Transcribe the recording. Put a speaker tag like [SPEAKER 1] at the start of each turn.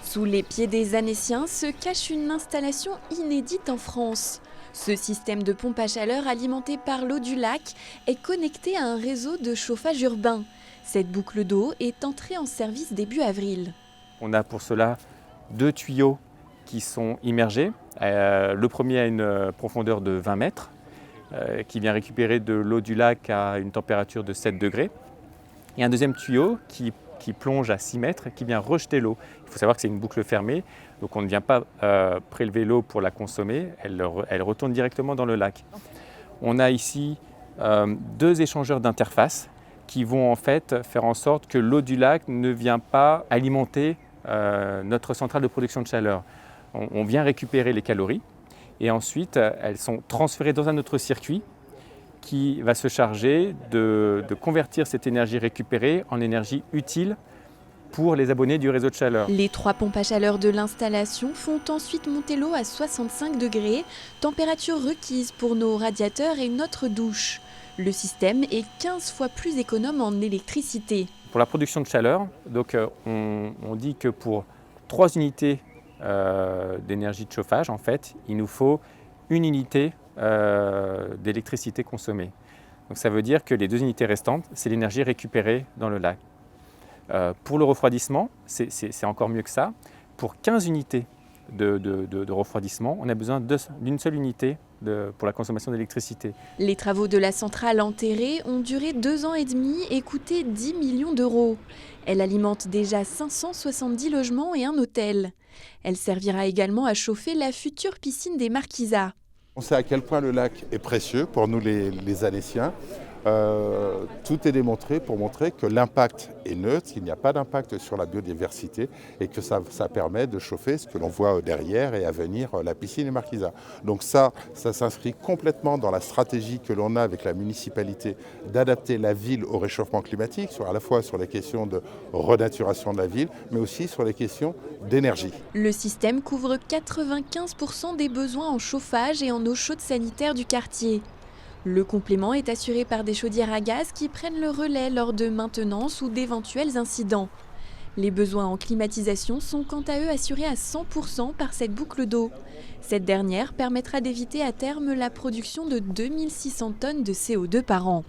[SPEAKER 1] Sous les pieds des Annéciens se cache une installation inédite en France. Ce système de pompe à chaleur alimenté par l'eau du lac est connecté à un réseau de chauffage urbain. Cette boucle d'eau est entrée en service début avril.
[SPEAKER 2] On a pour cela deux tuyaux qui sont immergés. Le premier a une profondeur de 20 mètres qui vient récupérer de l'eau du lac à une température de 7 degrés. Et un deuxième tuyau qui plonge à 6 mètres et qui vient rejeter l'eau. Il faut savoir que c'est une boucle fermée, donc on ne vient pas prélever l'eau pour la consommer, elle retourne directement dans le lac. On a ici deux échangeurs d'interface qui vont en fait faire en sorte que l'eau du lac ne vient pas alimenter notre centrale de production de chaleur. On vient récupérer les calories et ensuite elles sont transférées dans un autre circuit qui va se charger de convertir cette énergie récupérée en énergie utile pour les abonnés du réseau de chaleur.
[SPEAKER 1] Les 3 pompes à chaleur de l'installation font ensuite monter l'eau à 65 degrés, température requise pour nos radiateurs et notre douche. Le système est 15 fois plus économe en électricité.
[SPEAKER 2] Pour la production de chaleur, donc, on dit que pour 3 unités d'énergie de chauffage, en fait, il nous faut une unité d'électricité consommée. Donc ça veut dire que les 2 unités restantes, c'est l'énergie récupérée dans le lac. Pour le refroidissement, c'est encore mieux que ça. Pour 15 unités de refroidissement, on a besoin d'une seule unité pour la consommation d'électricité.
[SPEAKER 1] Les travaux de la centrale enterrée ont duré 2 ans et demi et coûté 10 millions d'euros. Elle alimente déjà 570 logements et un hôtel. Elle servira également à chauffer la future piscine des Marquisas.
[SPEAKER 3] On sait à quel point le lac est précieux pour nous les Annéciens. Tout est démontré pour montrer que l'impact est neutre, qu'il n'y a pas d'impact sur la biodiversité et que ça permet de chauffer ce que l'on voit derrière et à venir, la piscine des Marquisas. Donc ça s'inscrit complètement dans la stratégie que l'on a avec la municipalité d'adapter la ville au réchauffement climatique, à la fois sur les questions de renaturation de la ville, mais aussi sur les questions d'énergie.
[SPEAKER 1] Le système couvre 95% des besoins en chauffage et en eau chaude sanitaire du quartier. Le complément est assuré par des chaudières à gaz qui prennent le relais lors de maintenance ou d'éventuels incidents. Les besoins en climatisation sont quant à eux assurés à 100% par cette boucle d'eau. Cette dernière permettra d'éviter à terme la production de 2600 tonnes de CO2 par an.